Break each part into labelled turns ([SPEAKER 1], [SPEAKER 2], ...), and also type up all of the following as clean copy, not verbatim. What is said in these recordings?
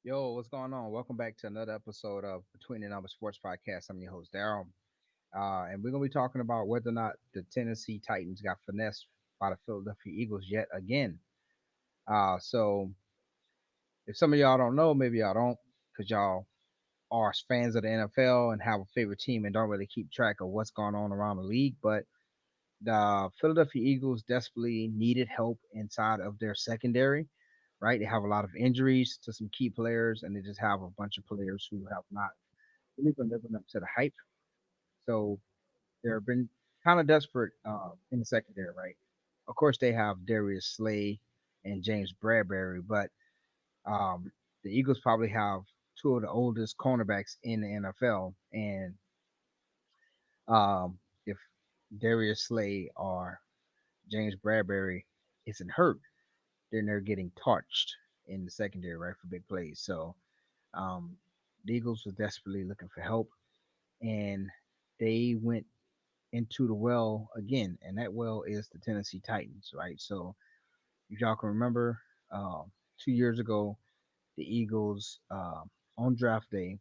[SPEAKER 1] Yo, what's going on? Welcome back to another episode of Between the Numbers Sports Podcast. I'm your host, Daryl. And we're going to be talking about whether or not the Tennessee Titans got finessed by the Philadelphia Eagles yet again. So, if some of y'all don't know, maybe y'all don't, because y'all are fans of the NFL and have a favorite team and don't really keep track of what's going on around the league. But the Philadelphia Eagles desperately needed help inside of their secondary, right? They have a lot of injuries to some key players, and they just have a bunch of players who have not really been living up to the hype. So they've been kind of desperate in the secondary, right? Of course, they have Darius Slay and James Bradbury, but um, the Eagles probably have two of the oldest cornerbacks in the NFL, and if Darius Slay or James Bradbury isn't hurt, then they're getting torched in the secondary, right, for big plays. So um, the Eagles were desperately looking for help, and they went into the well again, and that well is the Tennessee Titans, right? So if y'all can remember, 2 years ago, the Eagles on draft day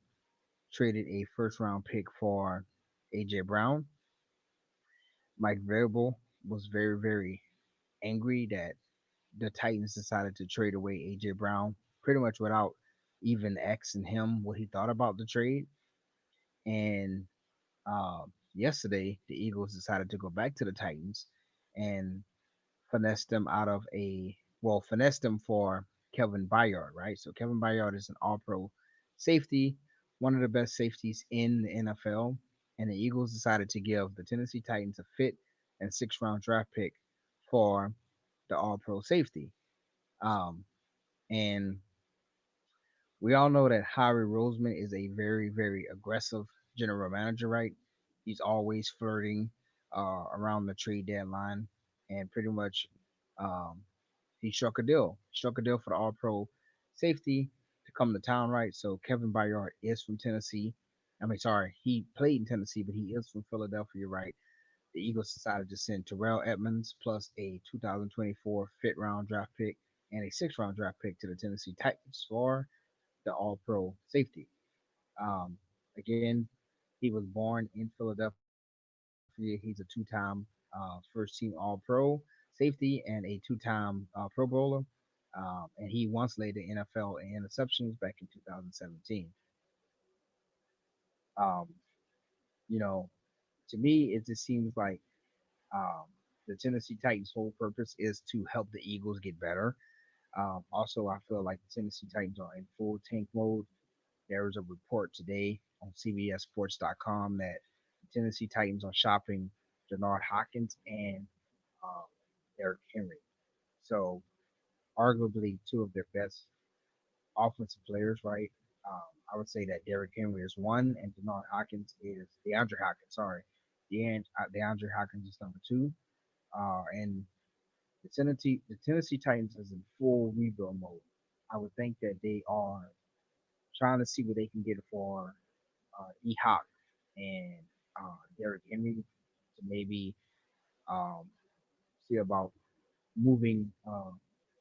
[SPEAKER 1] traded a first round pick for AJ Brown. Mike Vrabel was very, very angry that the Titans decided to trade away AJ Brown pretty much without even asking him what he thought about the trade. And yesterday, the Eagles decided to go back to the Titans and finessed them out of finessed them for Kevin Byard, right? So Kevin Byard is an all-pro safety, one of the best safeties in the NFL. And the Eagles decided to give the Tennessee Titans a fifth and sixth round draft pick for the all-pro safety. Um, and we all know that Howie Roseman is a very, very aggressive general manager, right? He's always flirting around the trade deadline, and pretty much um, he struck a deal. Struck a deal for the All Pro safety to come to town, right? So Kevin Byard is from Tennessee. I mean, sorry, he played in Tennessee, but he is from Philadelphia, right? The Eagles decided to send Terrell Edmonds plus a 2024 fifth round draft pick and a sixth round draft pick to the Tennessee Titans for the All Pro safety. Um, Again, he was born in Philadelphia. He's a two-time first team All Pro safety and a two-time Pro Bowler. And he once led the NFL in interceptions back in 2017. Um, you know, to me, it just seems like um, the Tennessee Titans' whole purpose is to help the Eagles get better. Also, I feel like the Tennessee Titans are in full tank mode. There was a report today on CBSSports.com that the Tennessee Titans are shopping Denard Hopkins and um, Derrick Henry. So, arguably two of their best offensive players, right? I would say that Derrick Henry is one, and Denard Hopkins is DeAndre Hopkins. Sorry, DeAndre Hopkins is number two. And the Tennessee Titans is in full rebuild mode. I would think that they are trying to see what they can get for E Hop and Derrick Henry to maybe um, see about moving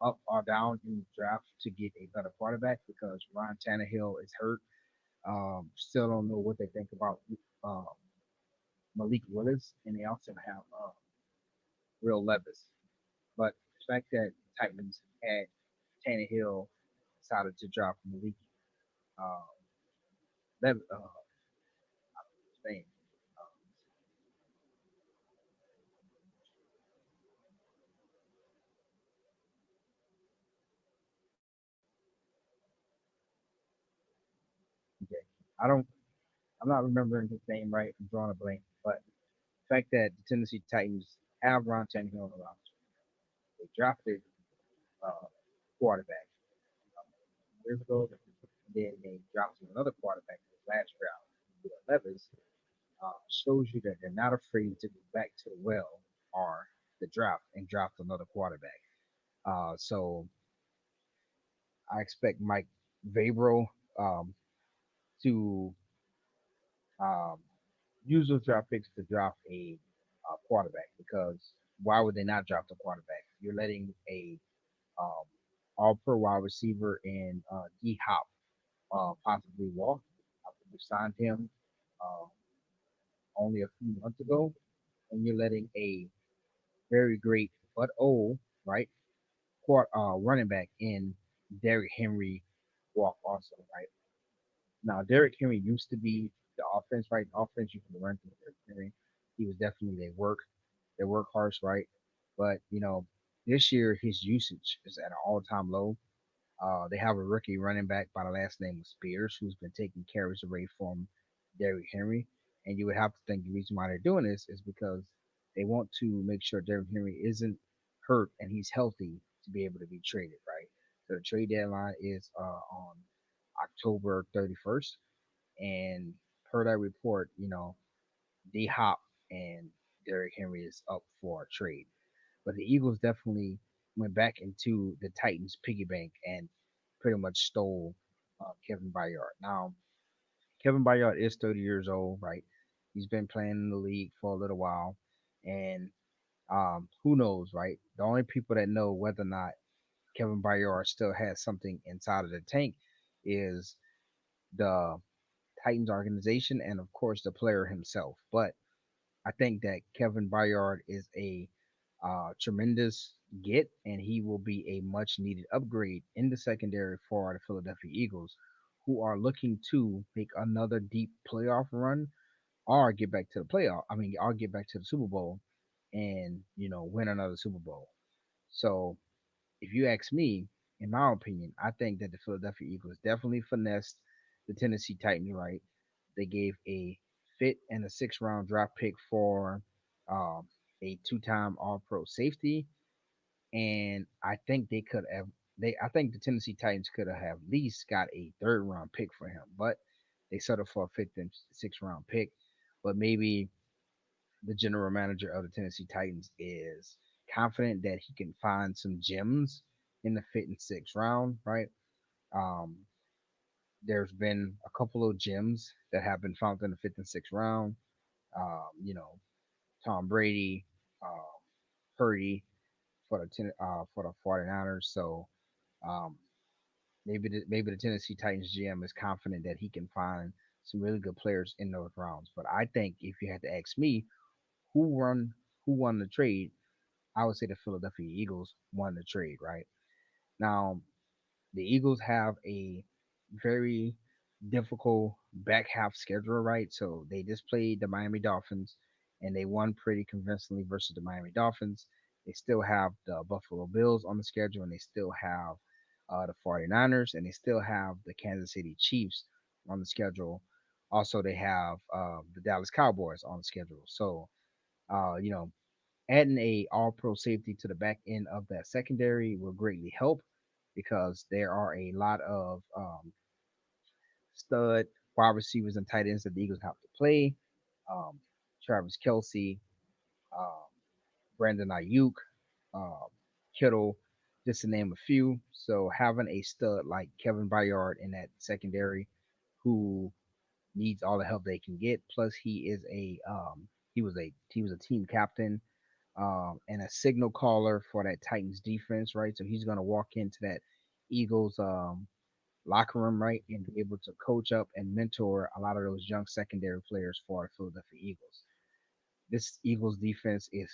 [SPEAKER 1] up or down in the draft to get a better quarterback because Ryan Tannehill is hurt. Still don't know what they think about uh, Malik Willis, and they also have Will Levis. But the fact that Titans had Tannehill decided to drop Malik uh, Levis, name. Okay. I don't. I'm not remembering his name right. I'm drawing a blank. But the fact that the Tennessee Titans have Ron Tannehill on the roster, they drafted uh, quarterback years ago. Then they drafted another quarterback in the last round, Will Levis. Shows you that they're not afraid to go back to the well or the draft and draft another quarterback. So I expect Mike Vabro to um, use those draft picks to draft a quarterback because why would they not draft a quarterback? You're letting a all pro wide receiver in D Hop. possibly walk after we signed him uh, only a few months ago, and you're letting a very great but old right running back in Derrick Henry walk also, right? Now Derrick Henry used to be the offense, right? The offense you can run through Derrick Henry. He was definitely their workhorse, right? But this year his usage is at an all-time low. They have a rookie running back by the last name of Spears who's been taking carries away from Derrick Henry. And you would have to think the reason why they're doing this is because they want to make sure Derrick Henry isn't hurt and he's healthy to be able to be traded, right? So the trade deadline is on October 31st. And per that report, D Hop and Derrick Henry is up for a trade. But the Eagles definitely went back into the Titans' piggy bank and pretty much stole Kevin Byard. Now, Kevin Byard is 30 years old, right? He's been playing in the league for a little while, and who knows, right? The only people that know whether or not Kevin Byard still has something inside of the tank is the Titans organization and, of course, the player himself. But I think that Kevin Byard is a tremendous get, and he will be a much needed upgrade in the secondary for the Philadelphia Eagles, who are looking to make another deep playoff run or get back to the playoff. I mean, or get back to the Super Bowl and win another Super Bowl. So if you ask me, in my opinion, I think that the Philadelphia Eagles definitely finessed the Tennessee Titans right. They gave a fifth and a sixth round draft pick for um, a two-time All Pro safety, and I think they could have. I think the Tennessee Titans could have at least got a third round pick for him, but they settled for a fifth and sixth round pick. But maybe the general manager of the Tennessee Titans is confident that he can find some gems in the fifth and sixth round, right? Um, there's been a couple of gems that have been found in the fifth and sixth round. Um, you know, Tom Brady, Purdy for the 49ers. So um, maybe the Tennessee Titans GM is confident that he can find some really good players in those rounds. But I think if you had to ask me who won who won the trade, I would say the Philadelphia Eagles won the trade. Right now, the Eagles have a very difficult back half schedule, right? So they just played the Miami Dolphins and they won pretty convincingly versus the Miami Dolphins. They still have the Buffalo Bills on the schedule and they still have the 49ers and they still have the Kansas City Chiefs on the schedule. Also, they have the Dallas Cowboys on the schedule. So, uh, you know, adding a all pro safety to the back end of that secondary will greatly help because there are a lot of stud wide receivers and tight ends that the Eagles have to play. Um, Travis Kelsey, um, Brandon Ayuk, um, Kittle, just to name a few. So having a stud like Kevin Byard in that secondary, who needs all the help they can get. Plus, he was a team captain and a signal caller for that Titans defense, right? So he's going to walk into that Eagles locker room, right, and be able to coach up and mentor a lot of those young secondary players for the Philadelphia Eagles. This Eagles defense is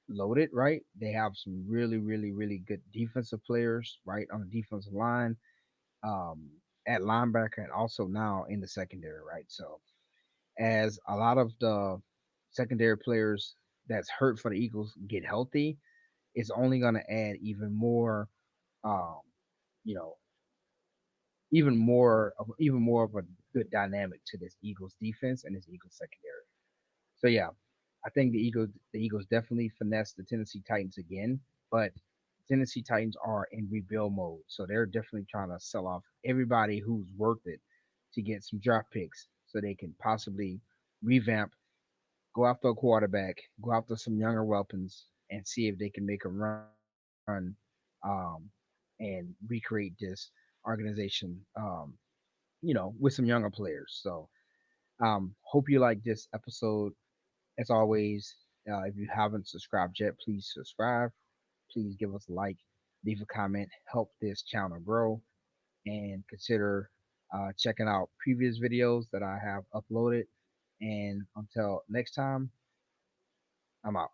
[SPEAKER 1] loaded, right? They have some really, really, really good defensive players, right, on the defensive line, um, at linebacker, and also now in the secondary, right? So as a lot of the secondary players that's hurt for the Eagles get healthy, it's only going to add um, you know, even more of a good dynamic to this Eagles defense and this Eagles secondary. So yeah, I think the Eagles definitely finessed the Tennessee Titans again, but Tennessee Titans are in rebuild mode, so they're definitely trying to sell off everybody who's worth it to get some draft picks so they can possibly revamp, go after a quarterback, go after some younger weapons, and see if they can make a run and recreate this organization, with some younger players. So, hope you like this episode. As always, if you haven't subscribed yet, please subscribe. Please give us a like, leave a comment, help this channel grow, and consider checking out previous videos that I have uploaded. And until next time, I'm out.